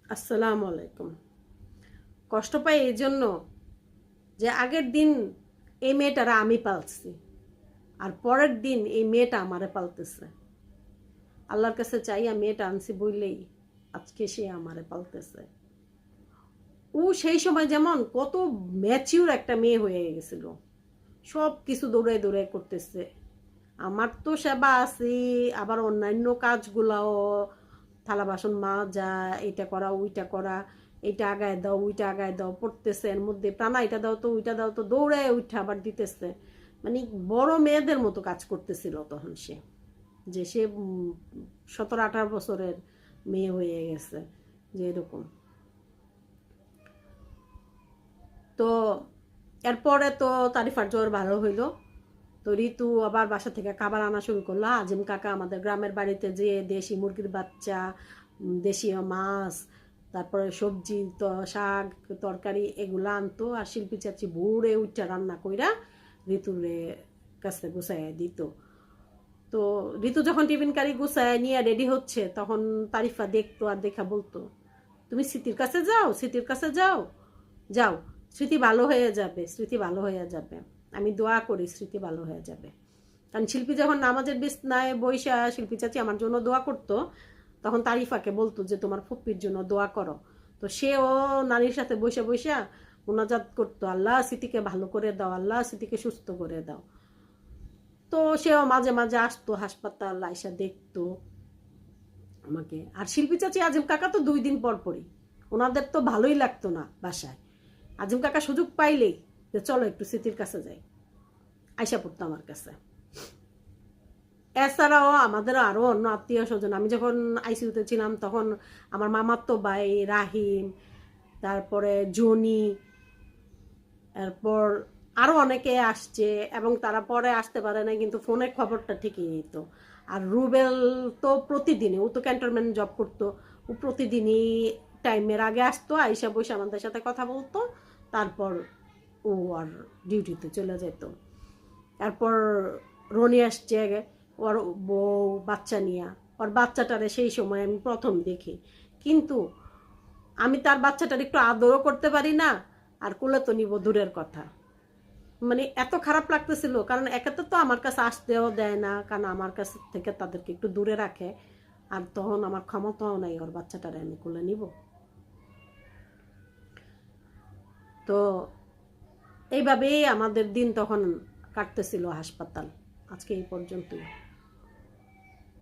আসসালামু আলাইকুম। কষ্ট পাই এই জন্য যে আগের দিন এই মেয়েটারা আমি পালছি, আর পরের দিন এই মেয়েটা আমারে পালতেছে। আল্লাহর কাছে চাই মেয়েটা আনছি বললেই আজকে সে আমারে পালতেছে। ও সেই সময় যেমন কত ম্যাচিউর একটা মেয়ে হয়ে গেছিল, সব কিছু দৌড়ে দৌড়ে করতেছে। আমার তো সেবা আছে, আবার অন্যান্য কাজগুলাও, থালা বাসন মাজা, এটা করা ওইটা করা, এইটা আগায় দাও ওইটা আগায় দাও পড়তেছে, এর মধ্যে প্রাণা এটা দাও তো ওইটা দাও তো দৌড়ে উঠে আবার দিতেছে। মানে বড় মেয়েদের মতো কাজ করতেছিল তখন সে, যে সে 17-18 বছরের মেয়ে হয়ে গেছে, যে এরকম। তো এরপরে তো তারিফার জ্বর ভালো হইলো, তো ঋতু আবার বাসা থেকে খাবার আনা শুরু করলো। আজিম কাকা আমাদের গ্রামের বাড়িতে যে দেশি মুরগির বাচ্চা, দেশীয় মাছ, তারপরে সবজি, তো শাক তরকারি এগুলো আনতো, আর শিল্পী চাচি ভোরে উঠা রান্না কইরা ঋতুরে কাছে গুছাইয়া দিত। তো ঋতু যখন টিফিন কারি গুছায় নিয়ে রেডি হচ্ছে, তখন তারিফা দেখতো আর দেখা বলতো, তুমি স্মৃতির কাছে যাও, স্মৃতির কাছে যাও, যাও, স্মৃতি ভালো হয়ে যাবে, স্মৃতি ভালো হয়ে যাবে, আমি দোয়া করি স্মৃতি ভালো হয়ে যাবে। কারণ শিল্পী যখন নামাজের বিছনায় বইসা শিল্পী চাচি আমার জন্য দোয়া করতো, তখন তারিফাকে বলতো যে তোমার ফুপ্পির জন্য দোয়া করো। তো সেও নারীর সাথে বসে বসে মোনাজাত করতো, আল্লাহ স্মৃতিকে ভালো করে দাও, আল্লাহ স্মৃতিকে সুস্থ করে দাও। তো সেও মাঝে মাঝে আসতো হাসপাতাল, আইসা দেখতো আমাকে। আর শিল্পী চাচি আজিম কাকা তো 2 দিন পর পরই, ওনাদের তো ভালোই লাগতো না বাসায়। আজিম কাকা সুযোগ পাইলেই যে চলো একটু স্মৃতির কাছে যাই, আইসা পড়তো আমার কাছে। এছাড়াও আমাদের আরও অন্য আত্মীয় স্বজন, আমি যখন আইসিউতে ছিলাম তখন আমার মামাতো ভাই রাহিম, তারপরে জনি, এরপর আরও অনেকে আসছে, এবং তারা পরে আসতে পারে না কিন্তু ফোনের খবরটা ঠিকই নিত। আর রুবেল তো প্রতিদিনই, ও তো ক্যান্টনমেন্ট জব করতো, ও প্রতিদিনই টাইমের আগে আসতো, আইসা বসে আমাদের সাথে কথা বলতো, তারপর ও আর ডিউটিতে চলে যেত। তারপর রনি আসছে, ওর বউ বাচ্চা নিয়ে, ওর বাচ্চাটারে সেই সময় আমি প্রথম দেখি, কিন্তু আমি তার বাচ্চাটার একটু আদরও করতে পারি না, আর কোলে তো নিব দূরের কথা। মানে এত খারাপ লাগতেছিল, কারণ একে তো আমার কাছে আসতেও দেয় না, কারণ আমার কাছ থেকে তাদেরকে একটু দূরে রাখে, আর তখন আমার ক্ষমতাও নাই ওর বাচ্চাটারে আমি কোলে নিব। তো এইভাবেই আমাদের দিন তখন কাটতেছিল হাসপাতাল। আজকে এই পর্যন্তই।